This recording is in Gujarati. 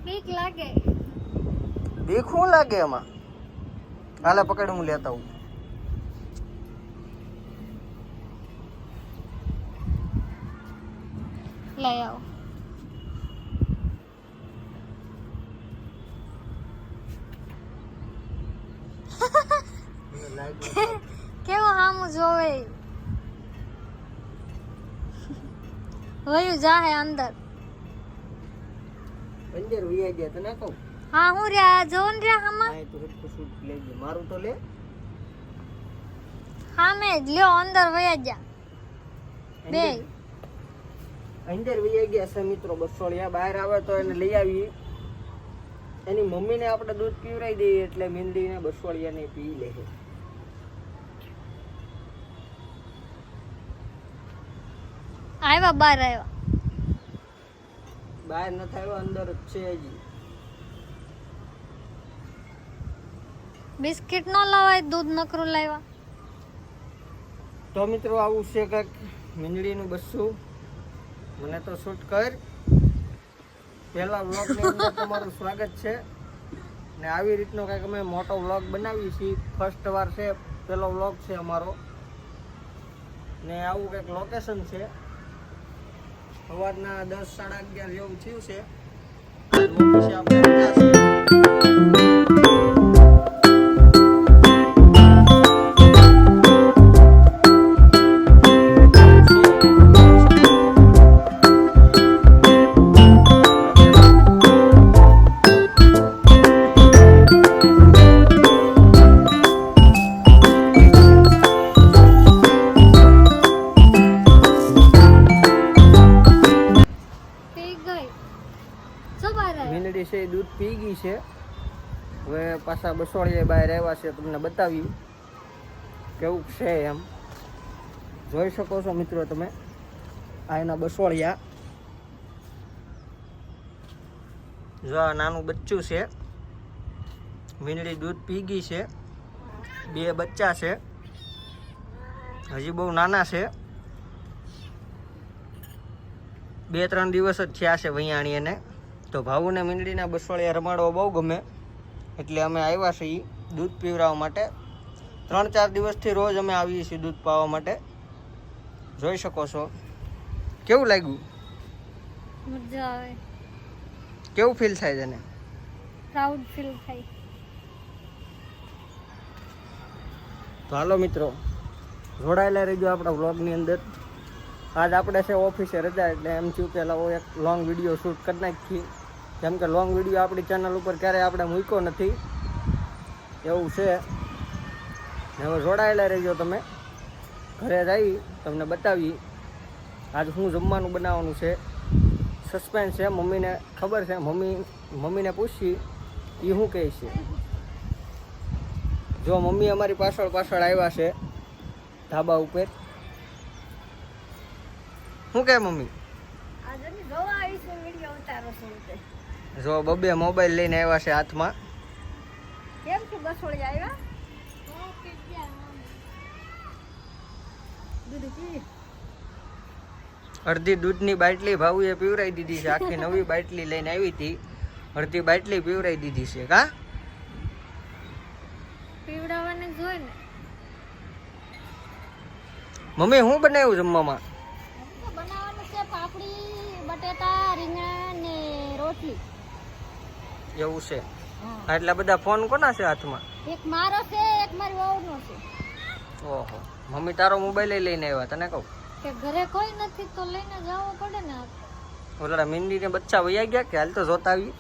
બીક લાગે. બીક શું લાગે એમાં? હાલે પકડ, હું લેતા હું. લઈ આવો. કેવો હામું જોવે. વયું જાહે અંદર. અંદર વૈયા ગયા તને કહું. હા હું રહ્યા જોન રહ્યા હામાં. હા તું હેડફોન શૂટ લેજે, મારું તો લે. હા મે જ લ્યો અંદર વયા જા બે. અંદર વૈયા ગયા છે મિત્રો બસોળિયા. બહાર આવે તો એને લઈ આવી. એની મમ્મીને આપણે દૂધ પીવરાઈ દઈએ એટલે મીંદડીને બસોળિયાને પી લે. આવ્યા બહાર આવ્યા. બહાર ન થાય અંદર જ છે હજી. બિસ્કિટ નો લાવાય, દૂધ નકરું લાવ્યા. તો મિત્રો આવું છે કંઈક મીંદડીનું બસ્સું. મને તો શૂટ કર. પહેલા વ્લોગની અંદર તમારું સ્વાગત છે. ને આવી રીતનો કંઈક અમે મોટો વ્લોગ બનાવીએ છીએ. ફર્સ્ટ વાર છે, પહેલો વ્લોગ છે અમારો. ને આવું કંઈક લોકેશન છે. સવારના 10 સાડા 11 જેવું થયું છે. ઓફિસે આપણે રજા છે. મીંદડી છે એ દૂધ પી ગઈ છે. હવે પાછા બસોળિયા બહાર આવ્યા છે, તમને બતાવી કેવું છે એમ. જોઈ શકો છો મિત્રો તમે આ એના બસોળિયા. જો આ નાનું બચ્ચું છે. મીંદડી દૂધ પી ગઈ છે. 2 બચ્ચા છે, હજી બહુ નાના છે. 2-3 દિવસ જ થયા છે વૈયાણી એને. તો ભાવુને મીંદડીના બસોળિયા રમાડવા બહુ ગમે એટલે અમે આવ્યા છીએ દૂધ પીવડાવવા માટે. 3-4 દિવસથી રોજ અમે આવીએ છીએ દૂધ પાવા માટે. જોઈ શકો છો. કેવું લાગ્યું? મજા આવે. કેવું ફીલ થાય તને? પ્રાઉડ ફીલ થાય. તો હાલો મિત્રો જોડાયેલા રહેજો આપણા વ્લોગની અંદર. આજ આપણે છે ઓફિસે રજા એટલે એમ થયું કે લાવો એક લોંગ વિડીયો શૂટ કરી નાખીએ. કેમ કે લોંગ વિડીયો આપણી ચેનલ ઉપર ક્યારેય આપણે મૂક્યો નથી એવું છે. હવે જોડાયેલા રહેજો તમે. ઘરે જઈ તમને બતાવી આજ શું જમવાનું બનાવવાનું છે. સસ્પેન્સ છે. મમ્મીને ખબર છે. મમ્મીને પૂછી એ શું કહે છે. જો મમ્મી અમારી પાછળ આવ્યા છે ધાબા ઉપર. શું કહે મમ્મી? જો બબે મોબાઈલ લઈને આવ્યા છે હાથમાં. કેમ કે બસોળી આવ્યા? અડધી દૂધની બાટલી ભાવુએ પીવરાઈ દીધી છે. આખી નવી બાટલી લઈને આવી હતી. અડધી બાટલી પીવરાઈ દીધી છે. કા પીવડાવવાને જોઈ ને. મમ્મી શું બનાવ્યું જમવામાં? બનાવવાનું છે પાપડી, બટેટા, રીંગણ ને રોટલી. એવું છે. આટલા બધા ફોન કોના છે હાથમાં? એક મારો છે, એક મારી વહુનો છે. ઓહો, મમ્મી તારો મોબાઈલ લઈને આવ્યા તને કહું. કે ઘરે કોઈ નથી તો લઈને જવો પડે ને. ઓલા મીંદડીને બચ્ચા વૈયા ગયા કે હાલ તો જોતા આવી.